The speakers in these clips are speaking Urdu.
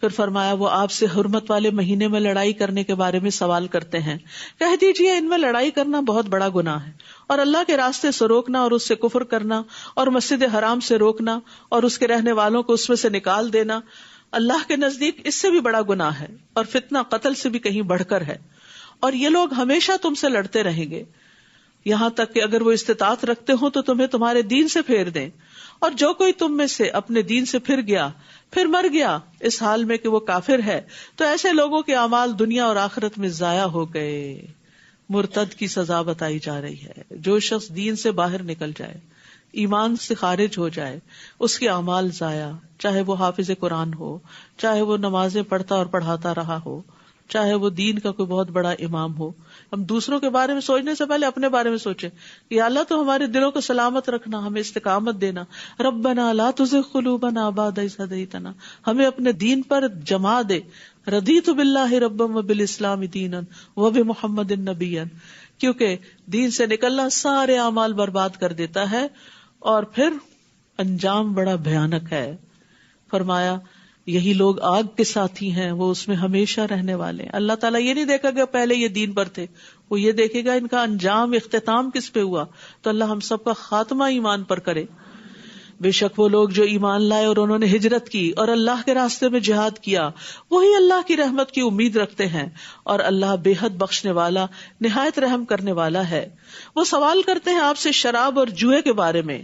پھر فرمایا وہ آپ سے حرمت والے مہینے میں لڑائی کرنے کے بارے میں سوال کرتے ہیں، کہہ دیجیے ان میں لڑائی کرنا بہت بڑا گناہ ہے، اور اللہ کے راستے سے روکنا اور اس سے کفر کرنا اور مسجد حرام سے روکنا اور اس کے رہنے والوں کو اس میں سے نکال دینا اللہ کے نزدیک اس سے بھی بڑا گناہ ہے، اور فتنہ قتل سے بھی کہیں بڑھ کر ہے، اور یہ لوگ ہمیشہ تم سے لڑتے رہیں گے یہاں تک کہ اگر وہ استطاعت رکھتے ہوں تو تمہیں تمہارے دین سے پھیر دیں، اور جو کوئی تم میں سے اپنے دین سے پھر گیا پھر مر گیا اس حال میں کہ وہ کافر ہے تو ایسے لوگوں کے اعمال دنیا اور آخرت میں ضائع ہو گئے۔ مرتد کی سزا بتائی جا رہی ہے، جو شخص دین سے باہر نکل جائے، ایمان سے خارج ہو جائے، اس کے اعمال ضائع، چاہے وہ حافظ قرآن ہو، چاہے وہ نمازیں پڑھتا اور پڑھاتا رہا ہو، چاہے وہ دین کا کوئی بہت بڑا امام ہو۔ ہم دوسروں کے بارے میں سوچنے سے پہلے اپنے بارے میں سوچیں کہ یا اللہ تو ہمارے دلوں کو سلامت رکھنا، ہمیں استقامت دینا، ربنا لا تزغ قلوبنا بعد اذ ہدیتنا، ہمیں اپنے دین پر جما دے، رضیت باللہ ربا وبالاسلام دینا وبمحمد نبیا، کیونکہ دین سے نکلنا سارے اعمال برباد کر دیتا ہے اور پھر انجام بڑا بھیانک ہے۔ فرمایا یہی لوگ آگ کے ساتھی ہیں، وہ اس میں ہمیشہ رہنے والے ہیں۔ اللہ تعالیٰ یہ نہیں دیکھا کہ پہلے یہ دین پر تھے، وہ یہ دیکھے گا ان کا انجام اختتام کس پہ ہوا۔ تو اللہ ہم سب کا خاتمہ ایمان پر کرے۔ بے شک وہ لوگ جو ایمان لائے اور انہوں نے ہجرت کی اور اللہ کے راستے میں جہاد کیا، وہی اللہ کی رحمت کی امید رکھتے ہیں، اور اللہ بے حد بخشنے والا نہایت رحم کرنے والا ہے۔ وہ سوال کرتے ہیں آپ سے شراب اور جوئے کے بارے میں،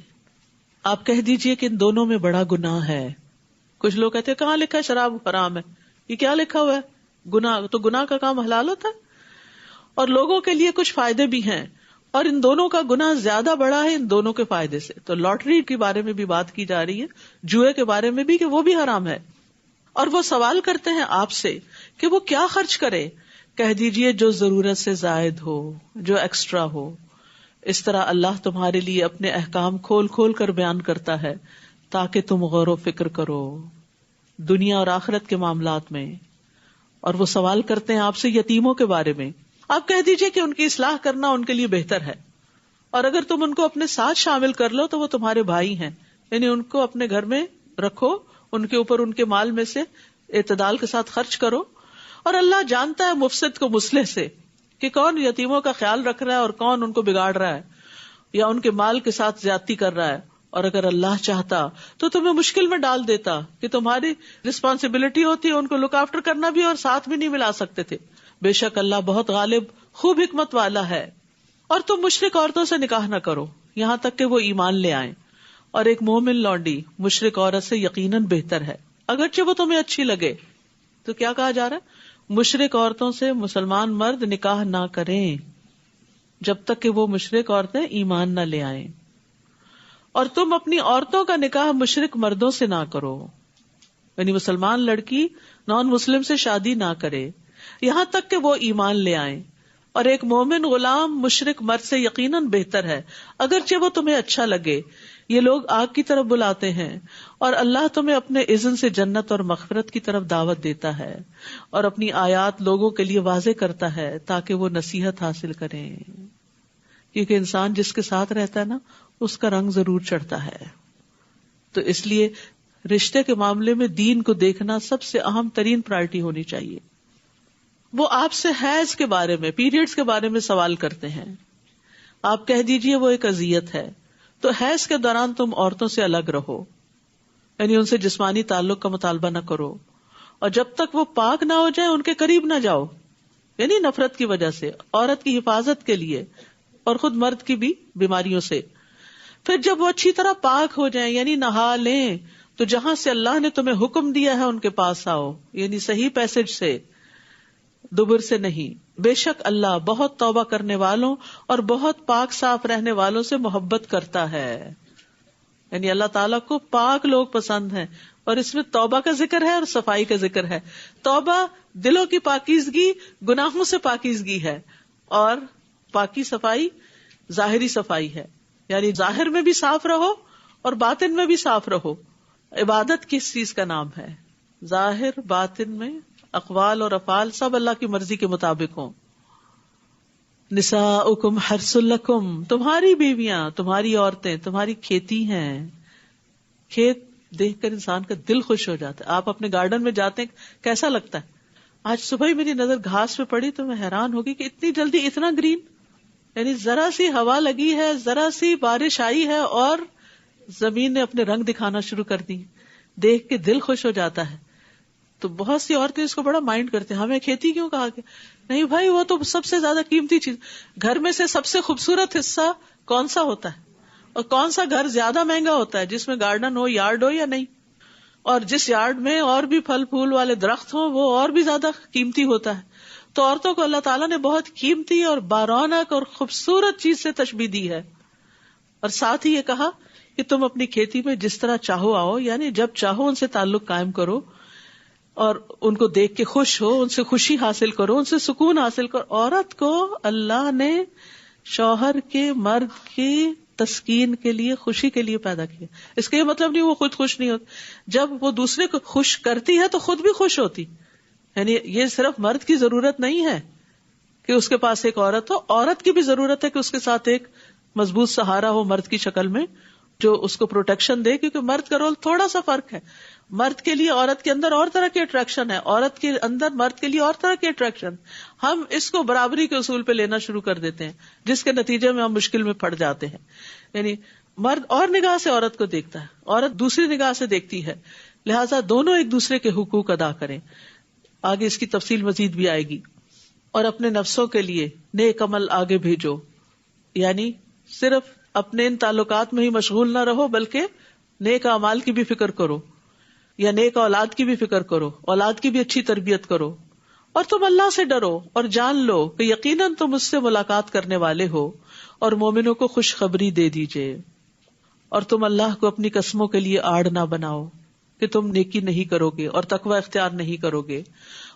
آپ کہہ دیجئے کہ ان دونوں میں بڑا گناہ ہے۔ کچھ لوگ کہتے ہیں کہاں لکھا ہے شراب حرام ہے، یہ کیا لکھا ہوا ہے گناہ، تو گناہ کا کام حلال ہوتا ہے، اور لوگوں کے لیے کچھ فائدے بھی ہیں، اور ان دونوں کا گناہ زیادہ بڑا ہے ان دونوں کے فائدے سے۔ تو لاٹری کے بارے میں بھی بات کی جا رہی ہے، جوئے کے بارے میں بھی کہ وہ بھی حرام ہے۔ اور وہ سوال کرتے ہیں آپ سے کہ وہ کیا خرچ کرے، کہہ دیجئے جو ضرورت سے زائد ہو، جو ایکسٹرا ہو۔ اس طرح اللہ تمہارے لیے اپنے احکام کھول کھول کر بیان کرتا ہے تاکہ تم غور و فکر کرو دنیا اور آخرت کے معاملات میں۔ اور وہ سوال کرتے ہیں آپ سے یتیموں کے بارے میں، آپ کہہ دیجئے کہ ان کی اصلاح کرنا ان کے لیے بہتر ہے، اور اگر تم ان کو اپنے ساتھ شامل کر لو تو وہ تمہارے بھائی ہیں، یعنی ان کو اپنے گھر میں رکھو، ان کے اوپر ان کے مال میں سے اعتدال کے ساتھ خرچ کرو۔ اور اللہ جانتا ہے مفسد کو مصلح سے، کہ کون یتیموں کا خیال رکھ رہا ہے اور کون ان کو بگاڑ رہا ہے یا ان کے مال کے ساتھ زیادتی کر رہا ہے۔ اور اگر اللہ چاہتا تو تمہیں مشکل میں ڈال دیتا کہ تمہاری رسپانسبلٹی ہوتی ہے ان کو لک آفٹر کرنا بھی، اور ساتھ بھی نہیں ملا سکتے تھے۔ بے شک اللہ بہت غالب خوب حکمت والا ہے۔ اور تم مشرک عورتوں سے نکاح نہ کرو یہاں تک کہ وہ ایمان لے آئیں، اور ایک مومن لونڈی مشرک عورت سے یقیناً بہتر ہے اگرچہ وہ تمہیں اچھی لگے۔ تو کیا کہا جا رہا ہے؟ مشرک عورتوں سے مسلمان مرد نکاح نہ کریں جب تک کہ وہ مشرک عورتیں ایمان نہ لے آئیں، اور تم اپنی عورتوں کا نکاح مشرک مردوں سے نہ کرو، یعنی مسلمان لڑکی نان مسلم سے شادی نہ کرے یہاں تک کہ وہ ایمان لے آئیں، اور ایک مومن غلام مشرک مرد سے یقیناً بہتر ہے اگرچہ وہ تمہیں اچھا لگے۔ یہ لوگ آگ کی طرف بلاتے ہیں اور اللہ تمہیں اپنے اذن سے جنت اور مغفرت کی طرف دعوت دیتا ہے، اور اپنی آیات لوگوں کے لیے واضح کرتا ہے تاکہ وہ نصیحت حاصل کریں، کیونکہ انسان جس کے ساتھ رہتا ہے نا اس کا رنگ ضرور چڑھتا ہے۔ تو اس لیے رشتے کے معاملے میں دین کو دیکھنا سب سے اہم ترین پرائرٹی ہونی چاہیے۔ وہ آپ سے حیض کے بارے میں، پیریڈز کے بارے میں سوال کرتے ہیں، آپ کہہ دیجئے وہ ایک اذیت ہے، تو حیض کے دوران تم عورتوں سے الگ رہو، یعنی ان سے جسمانی تعلق کا مطالبہ نہ کرو، اور جب تک وہ پاک نہ ہو جائے ان کے قریب نہ جاؤ، یعنی نفرت کی وجہ سے، عورت کی حفاظت کے لیے، اور خود مرد کی بھی بیماریوں سے۔ پھر جب وہ اچھی طرح پاک ہو جائیں یعنی نہا لیں تو جہاں سے اللہ نے تمہیں حکم دیا ہے ان کے پاس آؤ، یعنی صحیح پیسج سے، دبر سے نہیں۔ بے شک اللہ بہت توبہ کرنے والوں اور بہت پاک صاف رہنے والوں سے محبت کرتا ہے، یعنی اللہ تعالیٰ کو پاک لوگ پسند ہیں، اور اس میں توبہ کا ذکر ہے اور صفائی کا ذکر ہے۔ توبہ دلوں کی پاکیزگی، گناہوں سے پاکیزگی ہے، اور پاکی صفائی ظاہری صفائی ہے، یعنی ظاہر میں بھی صاف رہو اور باطن میں بھی صاف رہو۔ عبادت کس چیز کا نام ہے؟ ظاہر باطن میں اقوال اور افعال سب اللہ کی مرضی کے مطابق ہوں۔ نساؤکم حرث لکم، تمہاری بیویاں، تمہاری عورتیں تمہاری کھیتی ہیں۔ کھیت دیکھ کر انسان کا دل خوش ہو جاتا ہے. آپ اپنے گارڈن میں جاتے ہیں, کیسا لگتا ہے؟ آج صبح ہی میری نظر گھاس پہ پڑی تو میں حیران ہوگی کہ اتنی جلدی اتنا گرین. یعنی ذرا سی ہوا لگی ہے, ذرا سی بارش آئی ہے اور زمین نے اپنے رنگ دکھانا شروع کر دی. دیکھ کے دل خوش ہو جاتا ہے. تو بہت سی عورتیں اس کو بڑا مائنڈ کرتے ہیں, ہمیں کھیتی کیوں کہا گیا؟ نہیں بھائی, وہ تو سب سے زیادہ قیمتی چیز. گھر میں سے سب سے خوبصورت حصہ کون سا ہوتا ہے, اور کون سا گھر زیادہ مہنگا ہوتا ہے؟ جس میں گارڈن ہو, یارڈ ہو یا نہیں. اور جس یارڈ میں اور بھی پھل پھول والے درخت ہوں وہ اور بھی زیادہ قیمتی ہوتا ہے. تو عورتوں کو اللہ تعالیٰ نے بہت قیمتی اور بارونق اور خوبصورت چیز سے تشبیہ دی ہے. اور ساتھ ہی یہ کہا کہ تم اپنی کھیتی میں جس طرح چاہو آؤ, یعنی جب چاہو ان سے تعلق قائم کرو اور ان کو دیکھ کے خوش ہو, ان سے خوشی حاصل کرو, ان سے سکون حاصل کرو. عورت کو اللہ نے شوہر کے, مرد کی تسکین کے لیے, خوشی کے لیے پیدا کیا. اس کا یہ مطلب نہیں وہ خود خوش نہیں ہوتی. جب وہ دوسرے کو خوش کرتی ہے تو خود بھی خوش ہوتی. یعنی یہ صرف مرد کی ضرورت نہیں ہے کہ اس کے پاس ایک عورت ہو, عورت کی بھی ضرورت ہے کہ اس کے ساتھ ایک مضبوط سہارا ہو مرد کی شکل میں, جو اس کو پروٹیکشن دے. کیونکہ مرد کا رول تھوڑا سا فرق ہے. مرد کے لیے عورت کے اندر اور طرح کی اٹریکشن ہے, عورت کے اندر مرد کے لیے اور طرح کی اٹریکشن. ہم اس کو برابری کے اصول پہ لینا شروع کر دیتے ہیں, جس کے نتیجے میں ہم مشکل میں پڑ جاتے ہیں. یعنی مرد اور نگاہ سے عورت کو دیکھتا ہے, عورت دوسری نگاہ سے دیکھتی ہے. لہٰذا دونوں ایک دوسرے کے حقوق ادا کریں. آگے اس کی تفصیل مزید بھی آئے گی. اور اپنے نفسوں کے لیے نیک عمل آگے بھیجو. یعنی صرف اپنے ان تعلقات میں ہی مشغول نہ رہو, بلکہ نیک اعمال کی بھی فکر کرو, یا نیک اولاد کی بھی فکر کرو, اولاد کی بھی اچھی تربیت کرو. اور تم اللہ سے ڈرو اور جان لو کہ یقیناً تم اس سے ملاقات کرنے والے ہو, اور مومنوں کو خوشخبری دے دیجئے. اور تم اللہ کو اپنی قسموں کے لیے آڑ نہ بناؤ کہ تم نیکی نہیں کرو گے اور تقوی اختیار نہیں کرو گے,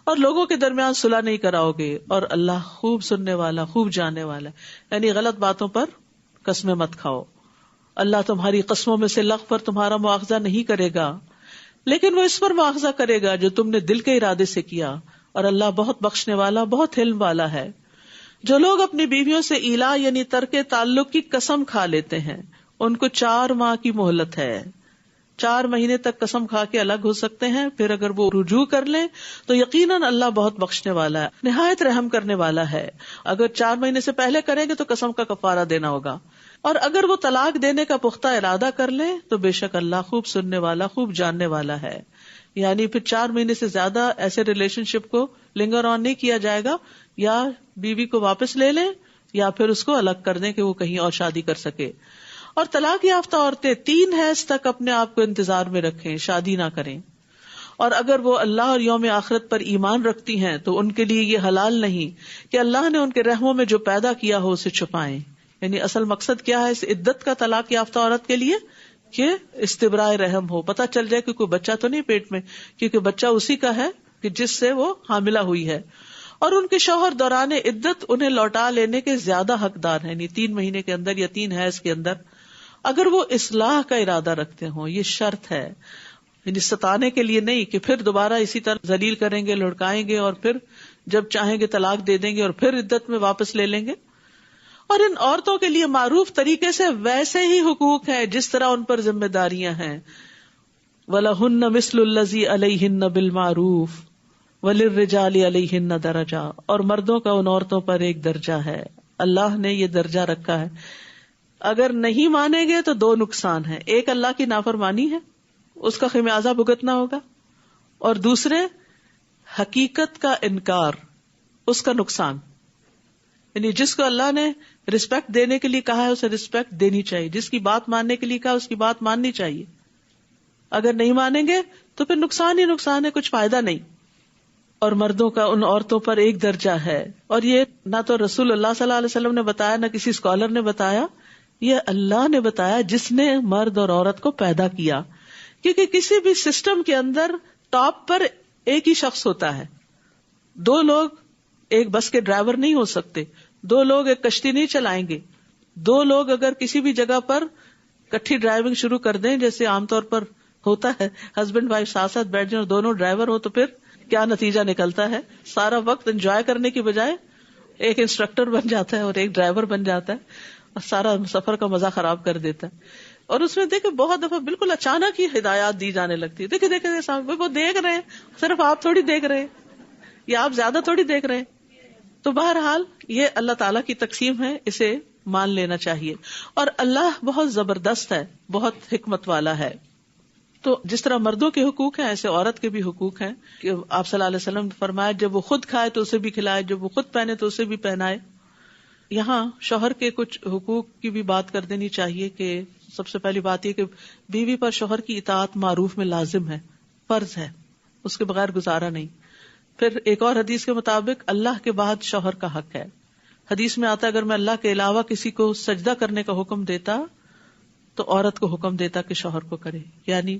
اور لوگوں کے درمیان صلح نہیں کراؤ گے, اور اللہ خوب سننے والا, خوب جاننے والا. یعنی غلط باتوں پر قسمیں مت کھاؤ. اللہ تمہاری قسموں میں سے لغو پر تمہارا مواخذہ نہیں کرے گا, لیکن وہ اس پر مواخذہ کرے گا جو تم نے دل کے ارادے سے کیا, اور اللہ بہت بخشنے والا, بہت علم والا ہے. جو لوگ اپنی بیویوں سے ایلا یعنی ترک تعلق کی قسم کھا لیتے ہیں, ان کو 4 ماہ کی مہلت ہے. 4 مہینے تک قسم کھا کے الگ ہو سکتے ہیں, پھر اگر وہ رجوع کر لیں تو یقیناً اللہ بہت بخشنے والا ہے, نہایت رحم کرنے والا ہے. اگر 4 مہینے سے پہلے کریں گے تو قسم کا کفارہ دینا ہوگا, اور اگر وہ طلاق دینے کا پختہ ارادہ کر لیں تو بے شک اللہ خوب سننے والا, خوب جاننے والا ہے. یعنی پھر 4 مہینے سے زیادہ ایسے ریلیشن شپ کو لنگر آن نہیں کیا جائے گا, یا بیوی کو واپس لے لیں یا پھر اس کو الگ کر دیں کہ وہ کہیں اور شادی کر سکے. اور طلاق یافتہ عورتیں 3 حیض تک اپنے آپ کو انتظار میں رکھیں, شادی نہ کریں. اور اگر وہ اللہ اور یوم آخرت پر ایمان رکھتی ہیں تو ان کے لیے یہ حلال نہیں کہ اللہ نے ان کے رحموں میں جو پیدا کیا ہو اسے چھپائیں. یعنی اصل مقصد کیا ہے اس عدت کا طلاق یافتہ عورت کے لیے, کہ استبراء رحم ہو, پتہ چل جائے کہ کوئی بچہ تو نہیں پیٹ میں, کیونکہ بچہ اسی کا ہے کہ جس سے وہ حاملہ ہوئی ہے. اور ان کے شوہر دوران عدت انہیں لوٹا لینے کے زیادہ حقدار ہیں, یعنی 3 مہینے کے اندر یا 3 حیض کے اندر, اگر وہ اصلاح کا ارادہ رکھتے ہوں. یہ شرط ہے, یعنی ستانے کے لیے نہیں کہ پھر دوبارہ اسی طرح ذلیل کریں گے, لڑکائیں گے, اور پھر جب چاہیں گے طلاق دے دیں گے اور پھر عدت میں واپس لے لیں گے. اور ان عورتوں کے لیے معروف طریقے سے ویسے ہی حقوق ہیں جس طرح ان پر ذمہ داریاں ہیں. وَلَهُنَّ مِثْلُ الَّذِي عَلَيْهِنَّ بِالْمَعْرُوفِ وَلِلرِّجَالِ عَلَيْهِنَّ دَرَجَةٌ, اور مردوں کا ان عورتوں پر ایک درجہ ہے. اللہ نے یہ درجہ رکھا ہے. اگر نہیں مانیں گے تو 2 نقصان ہیں. ایک اللہ کی نافرمانی ہے, اس کا خمیازہ بھگتنا ہوگا, اور دوسرے حقیقت کا انکار, اس کا نقصان. یعنی جس کو اللہ نے رسپیکٹ دینے کے لیے کہا ہے اسے رسپیکٹ دینی چاہیے, جس کی بات ماننے کے لیے کہا اس کی بات ماننی چاہیے. اگر نہیں مانیں گے تو پھر نقصان ہی نقصان ہے, کچھ فائدہ نہیں. اور مردوں کا ان عورتوں پر ایک درجہ ہے, اور یہ نہ تو رسول اللہ صلی اللہ علیہ وسلم نے بتایا, نہ کسی اسکالر نے بتایا, یہ اللہ نے بتایا جس نے مرد اور عورت کو پیدا کیا. کیونکہ کسی بھی سسٹم کے اندر ٹاپ پر ایک ہی شخص ہوتا ہے. 2 لوگ ایک بس کے ڈرائیور نہیں ہو سکتے, 2 لوگ ایک کشتی نہیں چلائیں گے. 2 لوگ اگر کسی بھی جگہ پر کٹھی ڈرائیونگ شروع کر دیں, جیسے عام طور پر ہوتا ہے, ہسبینڈ وائف ساتھ ساتھ بیٹھ جائیں اور دونوں ڈرائیور ہو, تو پھر کیا نتیجہ نکلتا ہے؟ سارا وقت انجوائے کرنے کی بجائے ایک انسٹرکٹر بن جاتا ہے اور ایک ڈرائیور بن جاتا ہے, اور سارا سفر کا مزہ خراب کر دیتا ہے. اور اس میں دیکھیں بہت دفعہ بالکل اچانک ہی ہدایات دی جانے لگتی ہے. دیکھیں دیکھیں سامنے وہ دیکھ رہے ہیں, صرف آپ تھوڑی دیکھ رہے ہیں یا آپ زیادہ تھوڑی دیکھ رہے ہیں. تو بہرحال یہ اللہ تعالیٰ کی تقسیم ہے, اسے مان لینا چاہیے. اور اللہ بہت زبردست ہے, بہت حکمت والا ہے. تو جس طرح مردوں کے حقوق ہیں ایسے عورت کے بھی حقوق ہیں کہ آپ صلی اللہ علیہ وسلم نے فرمایا جب وہ خود کھائے تو اسے بھی کھلائے, جب وہ خود پہنے تو اسے بھی پہنائے. یہاں شوہر کے کچھ حقوق کی بھی بات کر دینی چاہیے کہ سب سے پہلی بات یہ کہ بیوی پر شوہر کی اطاعت معروف میں لازم ہے, فرض ہے, اس کے بغیر گزارا نہیں. پھر ایک اور حدیث کے مطابق اللہ کے بعد شوہر کا حق ہے. حدیث میں آتا ہے اگر میں اللہ کے علاوہ کسی کو سجدہ کرنے کا حکم دیتا تو عورت کو حکم دیتا کہ شوہر کو کرے. یعنی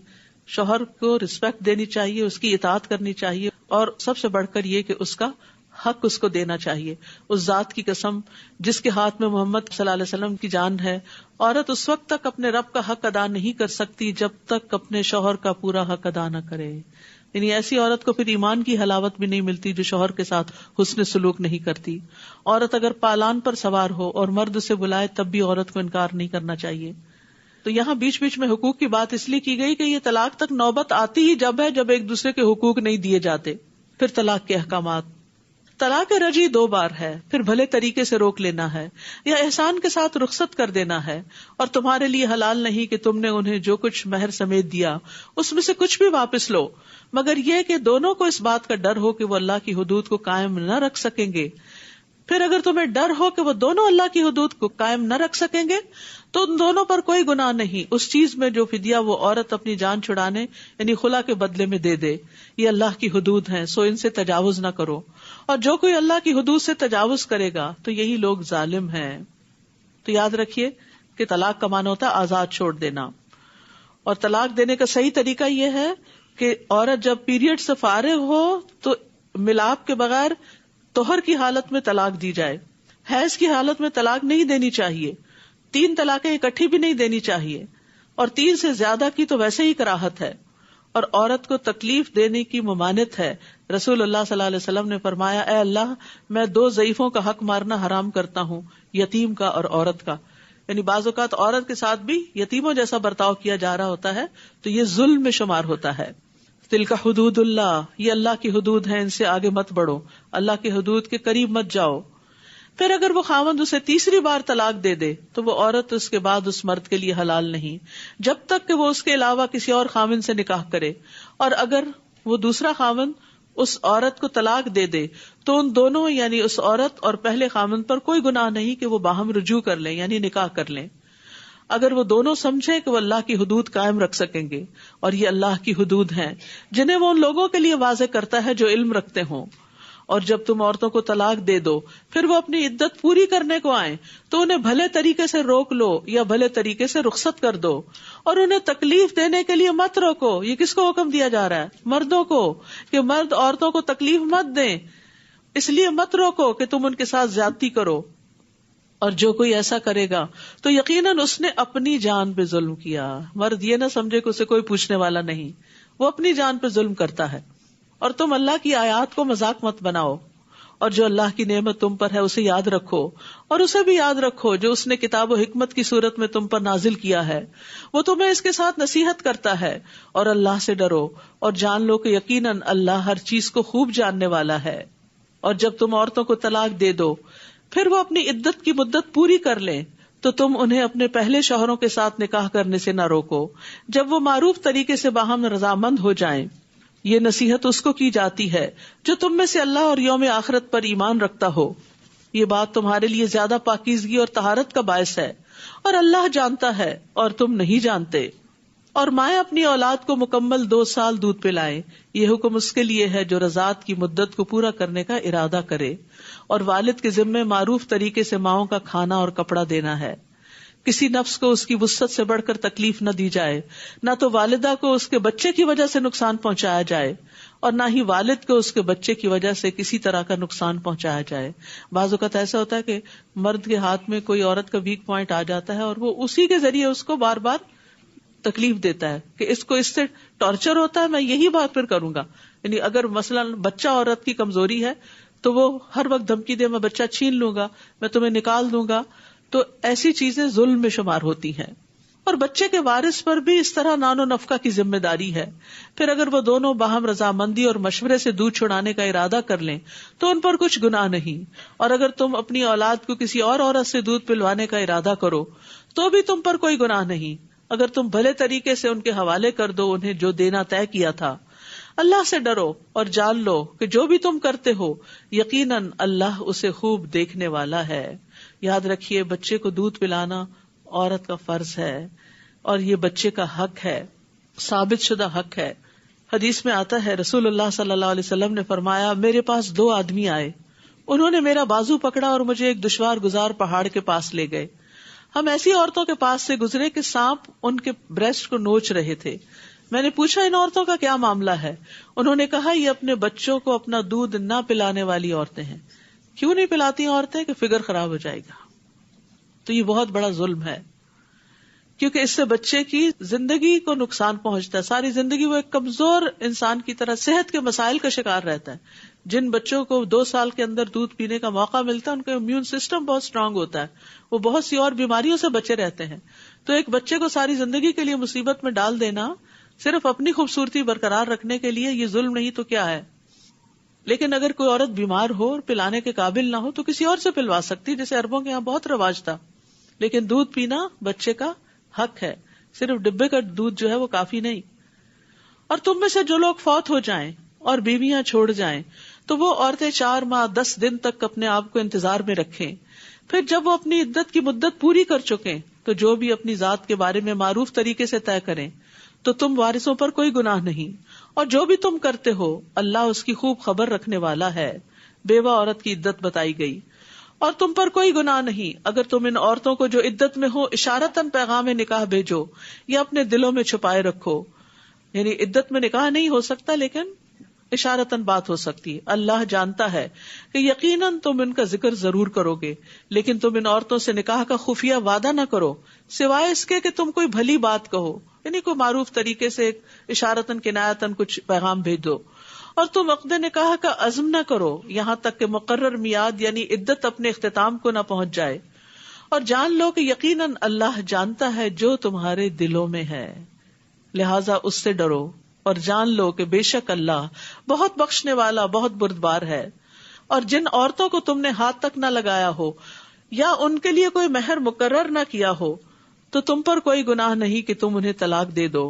شوہر کو رسپیکٹ دینی چاہیے, اس کی اطاعت کرنی چاہیے, اور سب سے بڑھ کر یہ کہ اس کا حق اس کو دینا چاہیے. اس ذات کی قسم جس کے ہاتھ میں محمد صلی اللہ علیہ وسلم کی جان ہے, عورت اس وقت تک اپنے رب کا حق ادا نہیں کر سکتی جب تک اپنے شوہر کا پورا حق ادا نہ کرے. یعنی ایسی عورت کو پھر ایمان کی حلاوت بھی نہیں ملتی جو شوہر کے ساتھ حسن سلوک نہیں کرتی. عورت اگر پالان پر سوار ہو اور مرد اسے بلائے تب بھی عورت کو انکار نہیں کرنا چاہیے. تو یہاں بیچ بیچ میں حقوق کی بات اس لیے کی گئی کہ یہ طلاق تک نوبت آتی ہی جب ہے جب ایک دوسرے کے حقوق نہیں دیے جاتے. پھر طلاق کے احکامات. طلاق رجعی 2 بار ہے, پھر بھلے طریقے سے روک لینا ہے یا احسان کے ساتھ رخصت کر دینا ہے, اور تمہارے لیے حلال نہیں کہ تم نے انہیں جو کچھ مہر سمیت دیا اس میں سے کچھ بھی واپس لو, مگر یہ کہ دونوں کو اس بات کا ڈر ہو کہ وہ اللہ کی حدود کو قائم نہ رکھ سکیں گے. پھر اگر تمہیں ڈر ہو کہ وہ دونوں اللہ کی حدود کو قائم نہ رکھ سکیں گے تو ان دونوں پر کوئی گناہ نہیں اس چیز میں جو فدیہ وہ عورت اپنی جان چھڑانے یعنی خلا کے بدلے میں دے دے. یہ اللہ کی حدود ہیں سو ان سے تجاوز نہ کرو, اور جو کوئی اللہ کی حدود سے تجاوز کرے گا تو یہی لوگ ظالم ہیں. تو یاد رکھیے کہ طلاق کا معنی ہوتا ہے آزاد چھوڑ دینا, اور طلاق دینے کا صحیح طریقہ یہ ہے کہ عورت جب پیریڈ سے فارغ ہو تو ملاپ کے بغیر طہر کی حالت میں طلاق دی جائے. حیض کی حالت میں طلاق نہیں دینی چاہیے, 3 طلاقیں اکٹھی بھی نہیں دینی چاہیے, اور 3 سے زیادہ کی تو ویسے ہی کراہت ہے, اور عورت کو تکلیف دینے کی ممانعت ہے. رسول اللہ صلی اللہ علیہ وسلم نے فرمایا اے اللہ میں 2 ضعیفوں کا حق مارنا حرام کرتا ہوں, یتیم کا اور عورت کا. یعنی بعض اوقات عورت کے ساتھ بھی یتیموں جیسا برتاؤ کیا جا رہا ہوتا ہے تو یہ ظلم میں شمار ہوتا ہے. تلک حدود اللہ, یہ اللہ کی حدود ہیں, ان سے آگے مت بڑھو, اللہ کی حدود کے قریب مت جاؤ. پھر اگر وہ خاوند اسے تیسری بار طلاق دے دے تو وہ عورت اس کے بعد اس مرد کے لیے حلال نہیں جب تک کہ وہ اس کے علاوہ کسی اور خاوند سے نکاح کرے, اور اگر وہ دوسرا خاوند اس عورت کو طلاق دے دے تو ان دونوں یعنی اس عورت اور پہلے خاوند پر کوئی گناہ نہیں کہ وہ باہم رجوع کر لیں یعنی نکاح کر لیں, اگر وہ دونوں سمجھیں کہ وہ اللہ کی حدود قائم رکھ سکیں گے. اور یہ اللہ کی حدود ہیں جنہیں وہ ان لوگوں کے لیے واضح کرتا ہے جو علم رکھتے ہوں. اور جب تم عورتوں کو طلاق دے دو پھر وہ اپنی عدت پوری کرنے کو آئیں تو انہیں بھلے طریقے سے روک لو یا بھلے طریقے سے رخصت کر دو, اور انہیں تکلیف دینے کے لیے مت روکو. یہ کس کو حکم دیا جا رہا ہے؟ مردوں کو, کہ مرد عورتوں کو تکلیف مت دیں, اس لیے مت روکو کہ تم ان کے ساتھ زیادتی کرو. اور جو کوئی ایسا کرے گا تو یقیناً اس نے اپنی جان پہ ظلم کیا. مرد یہ نہ سمجھے کہ اسے کوئی پوچھنے والا نہیں, وہ اپنی جان پہ ظلم کرتا ہے. اور تم اللہ کی آیات کو مذاق مت بناؤ, اور جو اللہ کی نعمت تم پر ہے اسے یاد رکھو, اور اسے بھی یاد رکھو جو اس نے کتاب و حکمت کی صورت میں تم پر نازل کیا ہے, وہ تمہیں اس کے ساتھ نصیحت کرتا ہے. اور اللہ سے ڈرو اور جان لو کہ یقیناً اللہ ہر چیز کو خوب جاننے والا ہے. اور جب تم عورتوں کو طلاق دے دو پھر وہ اپنی عدت کی مدت پوری کر لیں تو تم انہیں اپنے پہلے شوہروں کے ساتھ نکاح کرنے سے نہ روکو جب وہ معروف طریقے سے باہم رضامند ہو جائیں. یہ نصیحت اس کو کی جاتی ہے جو تم میں سے اللہ اور یوم آخرت پر ایمان رکھتا ہو. یہ بات تمہارے لیے زیادہ پاکیزگی اور طہارت کا باعث ہے, اور اللہ جانتا ہے اور تم نہیں جانتے. اور مائیں اپنی اولاد کو مکمل 2 سال دودھ پلائیں, یہ حکم اس کے لیے ہے جو رضاعت کی مدت کو پورا کرنے کا ارادہ کرے. اور والد کے ذمے معروف طریقے سے ماؤں کا کھانا اور کپڑا دینا ہے. کسی نفس کو اس کی وسعت سے بڑھ کر تکلیف نہ دی جائے, نہ تو والدہ کو اس کے بچے کی وجہ سے نقصان پہنچایا جائے اور نہ ہی والد کو اس کے بچے کی وجہ سے کسی طرح کا نقصان پہنچایا جائے. بعض اوقات ایسا ہوتا ہے کہ مرد کے ہاتھ میں کوئی عورت کا ویک پوائنٹ آ جاتا ہے اور وہ اسی کے ذریعے اس کو بار بار تکلیف دیتا ہے کہ اس کو اس سے ٹارچر ہوتا ہے, میں یہی بات پھر کروں گا. یعنی اگر مثلا بچہ عورت کی کمزوری ہے تو وہ ہر وقت دھمکی دے میں بچہ چھین لوں گا, میں تمہیں نکال دوں گا, تو ایسی چیزیں ظلم میں شمار ہوتی ہیں. اور بچے کے وارث پر بھی اس طرح نان و نفقہ کی ذمہ داری ہے. پھر اگر وہ دونوں باہم رضامندی اور مشورے سے دودھ چھڑانے کا ارادہ کر لیں تو ان پر کچھ گناہ نہیں. اور اگر تم اپنی اولاد کو کسی اور عورت سے دودھ پلوانے کا ارادہ کرو تو بھی تم پر کوئی گناہ نہیں، اگر تم بھلے طریقے سے ان کے حوالے کر دو انہیں جو دینا طے کیا تھا. اللہ سے ڈرو اور جان لو کہ جو بھی تم کرتے ہو یقیناً اللہ اسے خوب دیکھنے والا ہے. یاد رکھیے بچے کو دودھ پلانا عورت کا فرض ہے اور یہ بچے کا حق ہے، ثابت شدہ حق ہے. حدیث میں آتا ہے رسول اللہ صلی اللہ علیہ وسلم نے فرمایا میرے پاس 2 آدمی آئے، انہوں نے میرا بازو پکڑا اور مجھے ایک دشوار گزار پہاڑ کے پاس لے گئے. ہم ایسی عورتوں کے پاس سے گزرے کہ سانپ ان کے بریسٹ کو نوچ رہے تھے. میں نے پوچھا ان عورتوں کا کیا معاملہ ہے؟ انہوں نے کہا یہ اپنے بچوں کو اپنا دودھ نہ پلانے والی عورتیں ہیں. کیوں نہیں پلاتی عورتیں؟ کہ فگر خراب ہو جائے گا. تو یہ بہت بڑا ظلم ہے کیونکہ اس سے بچے کی زندگی کو نقصان پہنچتا ہے. ساری زندگی وہ ایک کمزور انسان کی طرح صحت کے مسائل کا شکار رہتا ہے. جن بچوں کو 2 سال کے اندر دودھ پینے کا موقع ملتا ہے ان کا امیون سسٹم بہت اسٹرانگ ہوتا ہے، وہ بہت سی اور بیماریوں سے بچے رہتے ہیں. تو ایک بچے کو ساری زندگی کے لیے مصیبت میں ڈال دینا صرف اپنی خوبصورتی برقرار رکھنے کے لیے، یہ ظلم نہیں تو کیا ہے؟ لیکن اگر کوئی عورت بیمار ہو اور پلانے کے قابل نہ ہو تو کسی اور سے پلوا سکتی، جیسے عربوں کے یہاں بہت رواج تھا. لیکن دودھ پینا بچے کا حق ہے، صرف ڈبے کا دودھ جو ہے وہ کافی نہیں. اور تم میں سے جو لوگ فوت ہو جائیں اور بیویاں چھوڑ جائیں تو وہ عورتیں 4 ماہ 10 دن تک اپنے آپ کو انتظار میں رکھیں. پھر جب وہ اپنی عدت کی مدت پوری کر چکیں تو جو بھی اپنی ذات کے بارے میں معروف طریقے سے طے کریں تو تم وارثوں پر کوئی گناہ نہیں. اور جو بھی تم کرتے ہو اللہ اس کی خوب خبر رکھنے والا ہے. بیوہ عورت کی عدت بتائی گئی. اور تم پر کوئی گناہ نہیں اگر تم ان عورتوں کو جو عدت میں ہو اشارتاً پیغام نکاح بھیجو یا اپنے دلوں میں چھپائے رکھو. یعنی عدت میں نکاح نہیں ہو سکتا لیکن اشارتاً بات ہو سکتی ہے. اللہ جانتا ہے کہ یقیناً تم ان کا ذکر ضرور کرو گے، لیکن تم ان عورتوں سے نکاح کا خفیہ وعدہ نہ کرو سوائے اس کے کہ تم کوئی بھلی بات کہو، یعنی کوئی معروف طریقے سے اشارتاً کنایتاً کچھ پیغام بھیج دو. اور تم عقد نکاح کا عزم نہ کرو یہاں تک کہ مقرر میعاد یعنی عدت اپنے اختتام کو نہ پہنچ جائے. اور جان لو کہ یقیناً اللہ جانتا ہے جو تمہارے دلوں میں ہے، لہٰذا اس سے ڈرو اور جان لو کہ بے شک اللہ بہت بخشنے والا بہت بردبار ہے. اور جن عورتوں کو تم نے ہاتھ تک نہ لگایا ہو یا ان کے لیے کوئی مہر مقرر نہ کیا ہو تو تم پر کوئی گناہ نہیں کہ تم انہیں طلاق دے دو.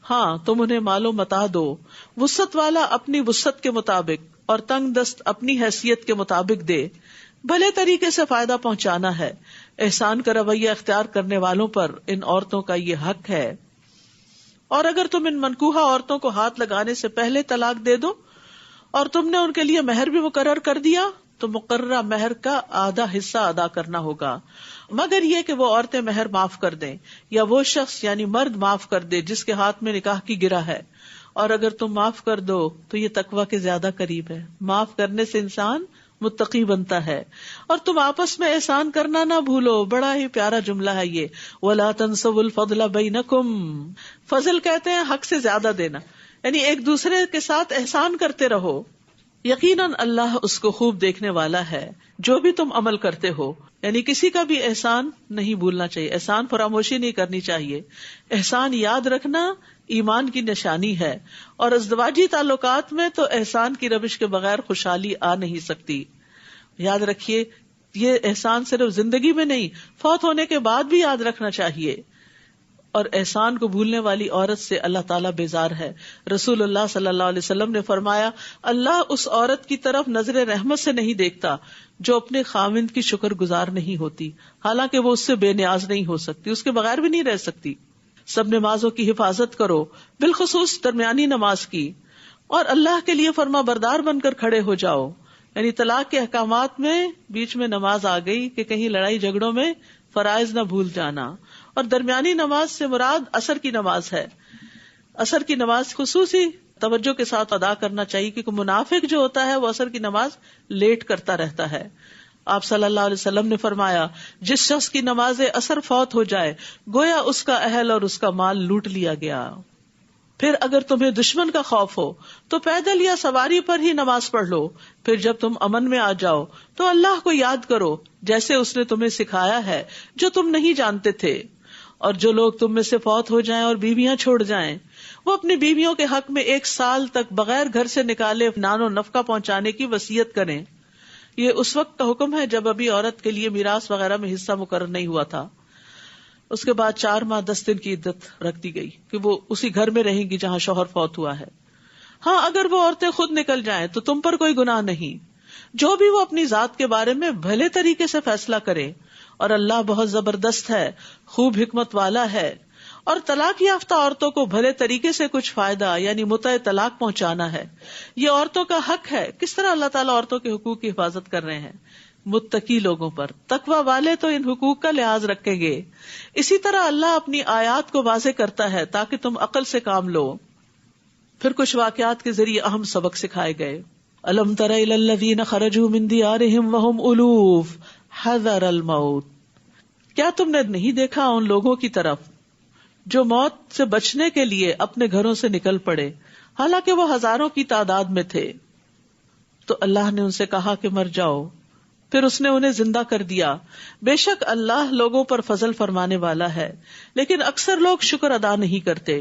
ہاں تم انہیں مال و متاع دو، وسعت والا اپنی وسعت کے مطابق اور تنگ دست اپنی حیثیت کے مطابق دے. بھلے طریقے سے فائدہ پہنچانا ہے. احسان کا رویہ اختیار کرنے والوں پر ان عورتوں کا یہ حق ہے. اور اگر تم ان منکوحہ عورتوں کو ہاتھ لگانے سے پہلے طلاق دے دو اور تم نے ان کے لیے مہر بھی مقرر کر دیا تو مقررہ مہر کا آدھا حصہ ادا کرنا ہوگا، مگر یہ کہ وہ عورتیں مہر معاف کر دیں یا وہ شخص یعنی مرد معاف کر دے جس کے ہاتھ میں نکاح کی گرہ ہے. اور اگر تم معاف کر دو تو یہ تقویٰ کے زیادہ قریب ہے. معاف کرنے سے انسان متقی بنتا ہے. اور تم آپس میں احسان کرنا نہ بھولو. بڑا ہی پیارا جملہ ہے یہ، وَلَا تَنْسَوُا الْفَضْلَ بَيْنَكُمْ. فضل کہتے ہیں حق سے زیادہ دینا، یعنی ایک دوسرے کے ساتھ احسان کرتے رہو. یقیناً اللہ اس کو خوب دیکھنے والا ہے جو بھی تم عمل کرتے ہو. یعنی کسی کا بھی احسان نہیں بھولنا چاہیے، احسان فراموشی نہیں کرنی چاہیے. احسان یاد رکھنا ایمان کی نشانی ہے، اور ازدواجی تعلقات میں تو احسان کی روش کے بغیر خوشحالی آ نہیں سکتی. یاد رکھیے یہ احسان صرف زندگی میں نہیں، فوت ہونے کے بعد بھی یاد رکھنا چاہیے. اور احسان کو بھولنے والی عورت سے اللہ تعالیٰ بیزار ہے. رسول اللہ صلی اللہ علیہ وسلم نے فرمایا اللہ اس عورت کی طرف نظر رحمت سے نہیں دیکھتا جو اپنے خاوند کی شکر گزار نہیں ہوتی، حالانکہ وہ اس سے بے نیاز نہیں ہو سکتی، اس کے بغیر بھی نہیں رہ سکتی. سب نمازوں کی حفاظت کرو، بالخصوص درمیانی نماز کی، اور اللہ کے لیے فرما بردار بن کر کھڑے ہو جاؤ. یعنی طلاق کے احکامات میں بیچ میں نماز آ گئی کہ کہیں لڑائی جھگڑوں میں فرائض نہ بھول جانا. اور درمیانی نماز سے مراد عصر کی نماز ہے. عصر کی نماز خصوصی توجہ کے ساتھ ادا کرنا چاہیے کیونکہ منافق جو ہوتا ہے وہ عصر کی نماز لیٹ کرتا رہتا ہے. آپ صلی اللہ علیہ وسلم نے فرمایا جس شخص کی نماز عصر فوت ہو جائے گویا اس کا اہل اور اس کا مال لوٹ لیا گیا. پھر اگر تمہیں دشمن کا خوف ہو تو پیدل یا سواری پر ہی نماز پڑھ لو. پھر جب تم امن میں آ جاؤ تو اللہ کو یاد کرو جیسے اس نے تمہیں سکھایا ہے جو تم نہیں جانتے تھے. اور جو لوگ تم میں سے فوت ہو جائیں اور بیویاں چھوڑ جائیں وہ اپنی بیویوں کے حق میں 1 سال تک بغیر گھر سے نکالے نان و نفقہ پہنچانے کی وصیت کریں. یہ اس وقت کا حکم ہے جب ابھی عورت کے لیے میراث وغیرہ میں حصہ مقرر نہیں ہوا تھا. اس کے بعد 4 ماہ 10 دن کی عدت رکھ دی گئی کہ وہ اسی گھر میں رہیں گی جہاں شوہر فوت ہوا ہے. ہاں اگر وہ عورتیں خود نکل جائیں تو تم پر کوئی گناہ نہیں. جو بھی وہ اپنی ذات کے بارے میں بھلے طریقے سے فیصلہ کرے، اور اللہ بہت زبردست ہے، خوب حکمت والا ہے. اور طلاق یافتہ عورتوں کو بھلے طریقے سے کچھ فائدہ یعنی متع طلاق پہنچانا ہے. یہ عورتوں کا حق ہے. کس طرح اللہ تعالیٰ عورتوں کے حقوق کی حفاظت کر رہے ہیں؟ متقی لوگوں پر. تقوی والے تو ان حقوق کا لحاظ رکھیں گے. اسی طرح اللہ اپنی آیات کو واضح کرتا ہے تاکہ تم عقل سے کام لو. پھر کچھ واقعات کے ذریعے اہم سبق سکھائے گئے. الم تر الی الذین خرجوا من دیارہم وہم الوف حذر الموت. کیا تم نے نہیں دیکھا ان لوگوں کی طرف جو موت سے بچنے کے لیے اپنے گھروں سے نکل پڑے حالانکہ وہ ہزاروں کی تعداد میں تھے. تو اللہ نے ان سے کہا کہ مر جاؤ، پھر اس نے انہیں زندہ کر دیا. بے شک اللہ لوگوں پر فضل فرمانے والا ہے، لیکن اکثر لوگ شکر ادا نہیں کرتے.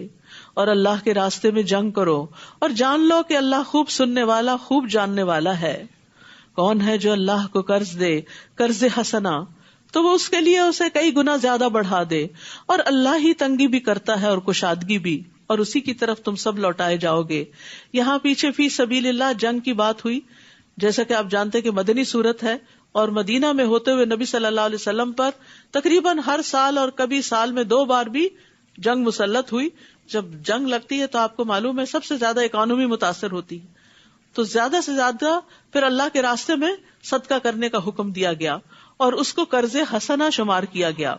اور اللہ کے راستے میں جنگ کرو اور جان لو کہ اللہ خوب سننے والا خوب جاننے والا ہے. کون ہے جو اللہ کو قرض دے قرض حسنا تو وہ اس کے لیے اسے کئی گنا زیادہ بڑھا دے، اور اللہ ہی تنگی بھی کرتا ہے اور کشادگی بھی، اور اسی کی طرف تم سب لوٹائے جاؤ گے. یہاں پیچھے فی سبیل اللہ جنگ کی بات ہوئی، جیسا کہ آپ جانتے کہ مدنی صورت ہے، اور مدینہ میں ہوتے ہوئے نبی صلی اللہ علیہ وسلم پر تقریباً ہر سال اور کبھی سال میں 2 بار بھی جنگ مسلط ہوئی. جب جنگ لگتی ہے تو آپ کو معلوم ہے سب سے زیادہ اکانومی متاثر ہوتی ہے، تو زیادہ سے زیادہ پھر اللہ کے راستے میں صدقہ کرنے کا حکم دیا گیا اور اس کو قرض حسنہ شمار کیا گیا.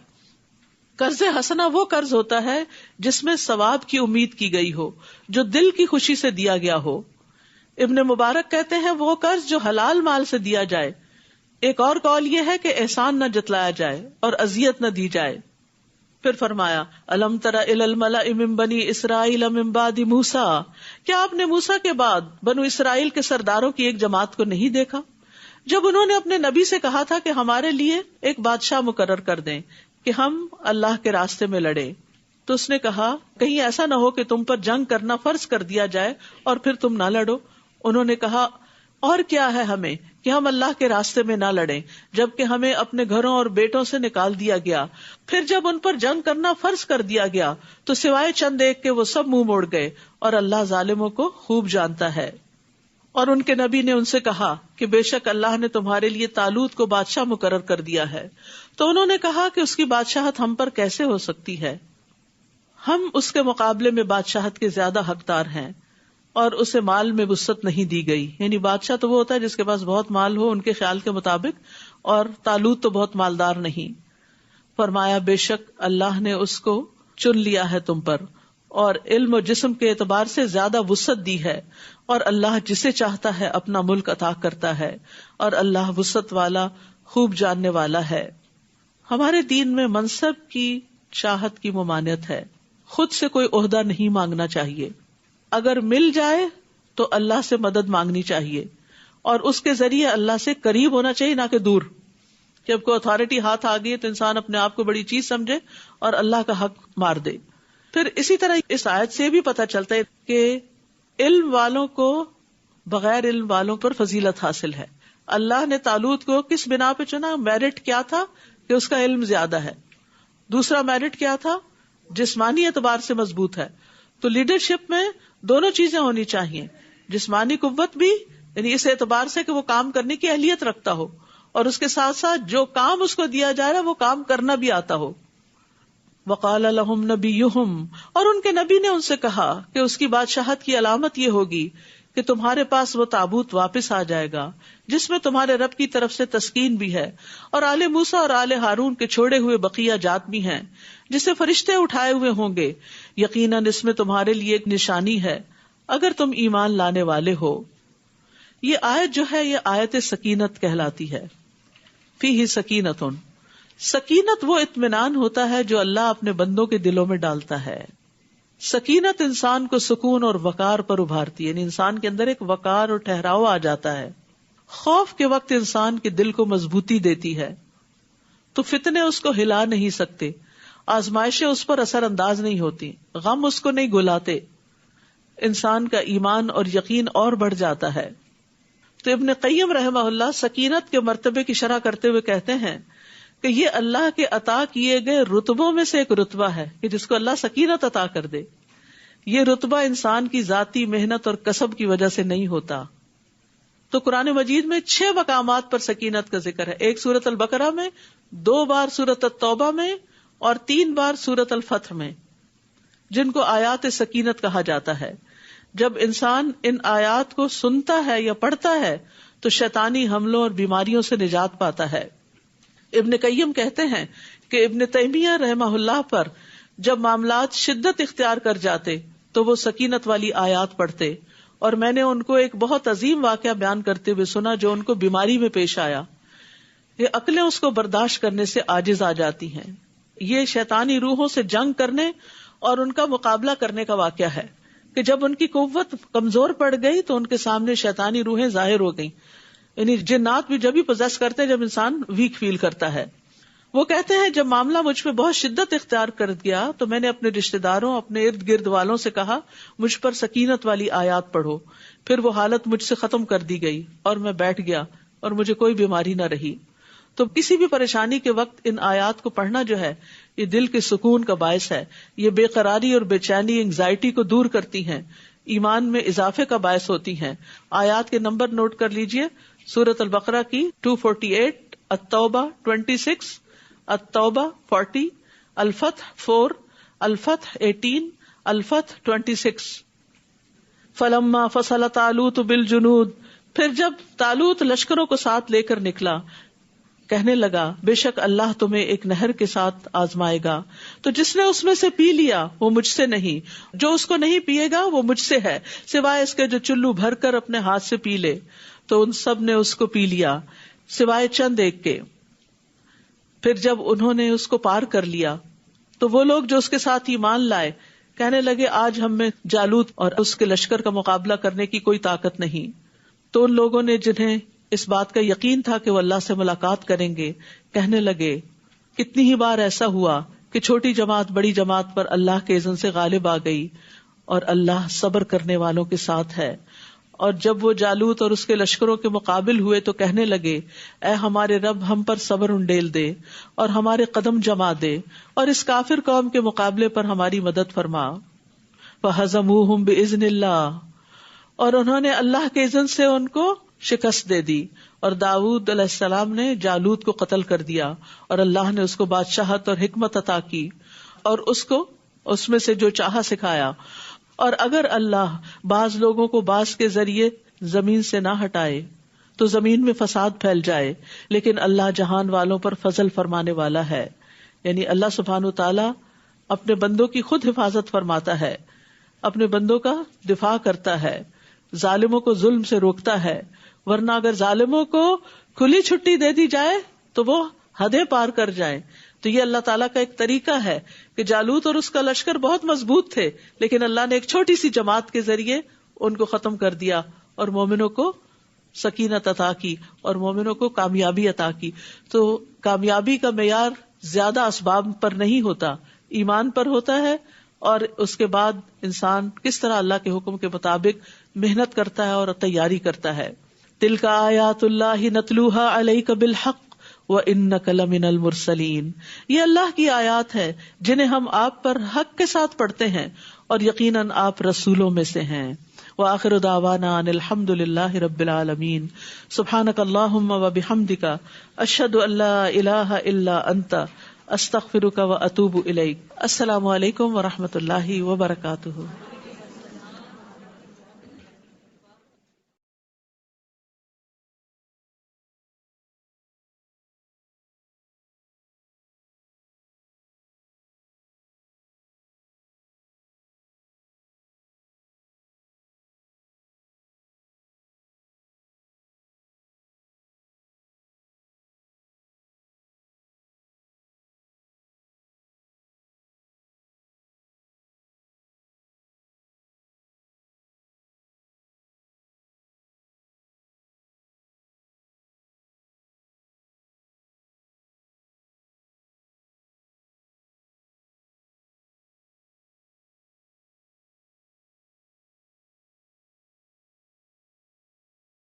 قرض حسنہ وہ قرض ہوتا ہے جس میں ثواب کی امید کی گئی ہو، جو دل کی خوشی سے دیا گیا ہو. ابن مبارک کہتے ہیں وہ قرض جو حلال مال سے دیا جائے. ایک اور قول یہ ہے کہ احسان نہ جتلایا جائے اور اذیت نہ دی جائے. پھر فرمایا الم تر الی الملأ من بنی اسرائیل من بعد موسیٰ. کیا آپ نے موسیٰ کے بعد بنو اسرائیل کے سرداروں کی ایک جماعت کو نہیں دیکھا جب انہوں نے اپنے نبی سے کہا تھا کہ ہمارے لیے ایک بادشاہ مقرر کر دیں کہ ہم اللہ کے راستے میں لڑیں. تو اس نے کہا کہیں ایسا نہ ہو کہ تم پر جنگ کرنا فرض کر دیا جائے اور پھر تم نہ لڑو. انہوں نے کہا اور کیا ہے ہمیں کہ ہم اللہ کے راستے میں نہ لڑیں جبکہ ہمیں اپنے گھروں اور بیٹوں سے نکال دیا گیا. پھر جب ان پر جنگ کرنا فرض کر دیا گیا تو سوائے چند ایک کے وہ سب منہ موڑ گئے، اور اللہ ظالموں کو خوب جانتا ہے. اور ان کے نبی نے ان سے کہا کہ بے شک اللہ نے تمہارے لیے طالوت کو بادشاہ مقرر کر دیا ہے. تو انہوں نے کہا کہ اس کی بادشاہت ہم پر کیسے ہو سکتی ہے، ہم اس کے مقابلے میں بادشاہت کے زیادہ حقدار ہیں. اور اسے مال میں وسعت نہیں دی گئی، یعنی بادشاہ تو وہ ہوتا ہے جس کے پاس بہت مال ہو ان کے خیال کے مطابق، اور طالوت تو بہت مالدار نہیں. فرمایا بے شک اللہ نے اس کو چن لیا ہے تم پر، اور علم و جسم کے اعتبار سے زیادہ وسعت دی ہے، اور اللہ جسے چاہتا ہے اپنا ملک عطا کرتا ہے، اور اللہ وسعت والا خوب جاننے والا ہے. ہمارے دین میں منصب کی چاہت کی ممانعت ہے. خود سے کوئی عہدہ نہیں مانگنا چاہیے. اگر مل جائے تو اللہ سے مدد مانگنی چاہیے، اور اس کے ذریعے اللہ سے قریب ہونا چاہیے نہ کہ دور. جب کوئی اتھارٹی ہاتھ آ گئی تو انسان اپنے آپ کو بڑی چیز سمجھے اور اللہ کا حق مار دے. پھر اسی طرح اس آیت سے بھی پتہ چلتا ہے کہ علم والوں کو بغیر علم والوں پر فضیلت حاصل ہے. اللہ نے طالوت کو کس بنا پہ چنا؟ میرٹ کیا تھا کہ اس کا علم زیادہ ہے. دوسرا میرٹ کیا تھا؟ جسمانی اعتبار سے مضبوط ہے. تو لیڈرشپ میں دونوں چیزیں ہونی چاہیے، جسمانی قوت بھی یعنی اس اعتبار سے کہ وہ کام کرنے کی اہلیت رکھتا ہو، اور اس کے ساتھ ساتھ جو کام اس کو دیا جا رہا ہے وہ کام کرنا بھی آتا ہو. وقال لهم نبیہم، اور ان کے نبی نے ان سے کہا کہ اس کی بادشاہت کی علامت یہ ہوگی کہ تمہارے پاس وہ تابوت واپس آ جائے گا جس میں تمہارے رب کی طرف سے تسکین بھی ہے، اور آل موسیٰ اور آل ہارون کے چھوڑے ہوئے بقیہ جات بھی ہیں جسے فرشتے اٹھائے ہوئے ہوں گے. یقیناً اس میں تمہارے لیے ایک نشانی ہے اگر تم ایمان لانے والے ہو. یہ آیت جو ہے یہ آیت سکینت کہلاتی ہے. فیہ سکینتن، سکینت وہ اطمینان ہوتا ہے جو اللہ اپنے بندوں کے دلوں میں ڈالتا ہے. سکینت انسان کو سکون اور وقار پر ابھارتی ہے، یعنی انسان کے اندر ایک وقار اور ٹھہراؤ آ جاتا ہے. خوف کے وقت انسان کے دل کو مضبوطی دیتی ہے تو فتنے اس کو ہلا نہیں سکتے، آزمائشیں اس پر اثر انداز نہیں ہوتی، غم اس کو نہیں گلاتے، انسان کا ایمان اور یقین اور بڑھ جاتا ہے. تو ابن قیم رحمہ اللہ سکینت کے مرتبے کی شرح کرتے ہوئے کہتے ہیں کہ یہ اللہ کے عطا کیے گئے رتبوں میں سے ایک رتبہ ہے کہ جس کو اللہ سکینت عطا کر دے. یہ رتبہ انسان کی ذاتی محنت اور کسب کی وجہ سے نہیں ہوتا. تو قرآن مجید میں 6 مقامات پر سکینت کا ذکر ہے، ایک سورۃ البقرہ میں، 2 بار سورۃ التوبہ میں اور 3 بار سورۃ الفتح میں، جن کو آیات سکینت کہا جاتا ہے. جب انسان ان آیات کو سنتا ہے یا پڑھتا ہے تو شیطانی حملوں اور بیماریوں سے نجات پاتا ہے. ابن قیم کہتے ہیں کہ ابن تیمیہ رحمہ اللہ پر جب معاملات شدت اختیار کر جاتے تو وہ سکینت والی آیات پڑھتے، اور میں نے ان کو ایک بہت عظیم واقعہ بیان کرتے ہوئے سنا جو ان کو بیماری میں پیش آیا. یہ عقلیں اس کو برداشت کرنے سے عاجز آ جاتی ہیں. یہ شیطانی روحوں سے جنگ کرنے اور ان کا مقابلہ کرنے کا واقعہ ہے کہ جب ان کی قوت کمزور پڑ گئی تو ان کے سامنے شیطانی روحیں ظاہر ہو گئیں. یعنی جنات بھی جب ہی پوزیس کرتے ہیں جب انسان ویک فیل کرتا ہے. وہ کہتے ہیں جب معاملہ مجھ پہ بہت شدت اختیار کر گیا تو میں نے اپنے رشتہ داروں، اپنے ارد گرد والوں سے کہا مجھ پر سکینت والی آیات پڑھو. پھر وہ حالت مجھ سے ختم کر دی گئی اور میں بیٹھ گیا اور مجھے کوئی بیماری نہ رہی. تو کسی بھی پریشانی کے وقت ان آیات کو پڑھنا جو ہے یہ دل کے سکون کا باعث ہے. یہ بے قراری اور بے چینی، انگزائٹی کو دور کرتی ہیں، ایمان میں اضافے کا باعث ہوتی ہیں. آیات کے نمبر نوٹ کر لیجئے. سورۃ البقرہ کی 248، التوبہ 26، التوبہ 40، الفتح 4، الفتح 18، الفتح 26. فلما فصل طالوت بالجنود، پھر جب طالوت لشکروں کو ساتھ لے کر نکلا، کہنے لگا بے شک اللہ تمہیں ایک نہر کے ساتھ آزمائے گا، تو جس نے اس میں سے پی لیا وہ مجھ سے نہیں، جو اس کو نہیں پیے گا وہ مجھ سے ہے، سوائے اس کے جو چلو بھر کر اپنے ہاتھ سے پی لے. تو ان سب نے اس کو پی لیا سوائے چند ایک کے. پھر جب انہوں نے اس کو پار کر لیا تو وہ لوگ جو اس کے ساتھ ایمان لائے کہنے لگے آج ہم میں جالوت اور اس کے لشکر کا مقابلہ کرنے کی کوئی طاقت نہیں. تو ان لوگوں نے جنہیں اس بات کا یقین تھا کہ وہ اللہ سے ملاقات کریں گے کہنے لگے کتنی ہی بار ایسا ہوا کہ چھوٹی جماعت بڑی جماعت پر اللہ کے اذن سے غالب آ گئی اور اللہ صبر کرنے والوں کے ساتھ ہے. اور جب وہ جالوت اور اس کے لشکروں کے مقابل ہوئے تو کہنے لگے اے ہمارے رب ہم پر صبر انڈیل دے اور ہمارے قدم جما دے اور اس کافر قوم کے مقابلے پر ہماری مدد فرما. فہزموہم بإذن اللہ، اور انہوں نے اللہ کے اذن سے ان کو شکست دے دی. اور داؤد علیہ السلام نے جالوت کو قتل کر دیا اور اللہ نے اس کو بادشاہت اور حکمت عطا کی اور اس کو اس میں سے جو چاہا سکھایا. اور اگر اللہ بعض لوگوں کو بعض کے ذریعے زمین سے نہ ہٹائے تو زمین میں فساد پھیل جائے، لیکن اللہ جہان والوں پر فضل فرمانے والا ہے. یعنی اللہ سبحانہ وتعالی اپنے بندوں کی خود حفاظت فرماتا ہے، اپنے بندوں کا دفاع کرتا ہے، ظالموں کو ظلم سے روکتا ہے. ورنہ اگر ظالموں کو کھلی چھٹی دے دی جائے تو وہ حدیں پار کر جائیں. تو یہ اللہ تعالیٰ کا ایک طریقہ ہے کہ جالوت اور اس کا لشکر بہت مضبوط تھے لیکن اللہ نے ایک چھوٹی سی جماعت کے ذریعے ان کو ختم کر دیا اور مومنوں کو سکینت عطا کی اور مومنوں کو کامیابی عطا کی. تو کامیابی کا معیار زیادہ اسباب پر نہیں ہوتا، ایمان پر ہوتا ہے، اور اس کے بعد انسان کس طرح اللہ کے حکم کے مطابق محنت کرتا ہے اور تیاری کرتا ہے. تلک آیات اللہ نتلوها علیک بالحق وَإِنَّكَ لَمِنَ الْمُرْسَلِينَ، یہ اللہ کی آیات ہے جنہیں ہم آپ پر حق کے ساتھ پڑھتے ہیں اور یقیناً آپ رسولوں میں سے ہیں. وآخر دعوانا ان الحمد للہ رب العالمین. سبحانک اللہم وبحمدک اشہد ان لا الہ الا انت استغفرک واتوب الیک. السلام علیکم ورحمۃ اللہ وبرکاتہ.